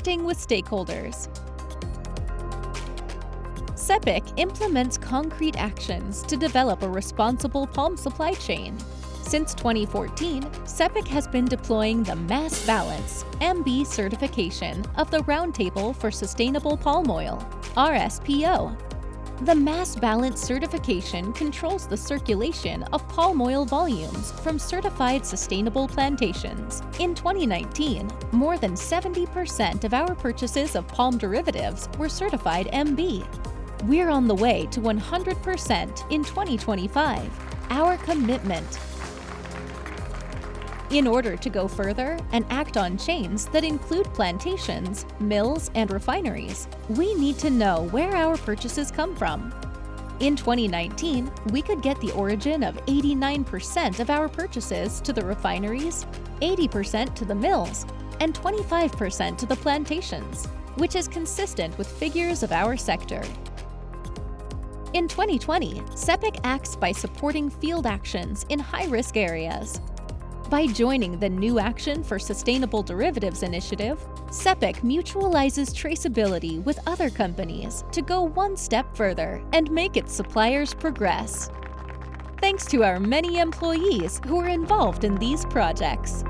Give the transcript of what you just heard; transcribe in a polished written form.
Connecting with stakeholders. SEPIC implements concrete actions to develop a responsible palm supply chain. Since 2014, SEPIC has been deploying the Mass Balance MB certification of the Roundtable for Sustainable Palm Oil, RSPO. The Mass Balance certification controls the circulation of palm oil volumes from certified sustainable plantations. In 2019, more than 70% of our purchases of palm derivatives were certified MB. We're on the way to 100% in 2025, our commitment. In order to go further and act on chains that include plantations, mills, and refineries, we need to know where our purchases come from. In 2019, we could get the origin of 89% of our purchases to the refineries, 80% to the mills, and 25% to the plantations, which is consistent with figures of our sector. In 2020, SEPIC acts by supporting field actions in high-risk areas. By joining the New Action for Sustainable Derivatives initiative, SEPIC mutualizes traceability with other companies to go one step further and make its suppliers progress. Thanks to our many employees who are involved in these projects.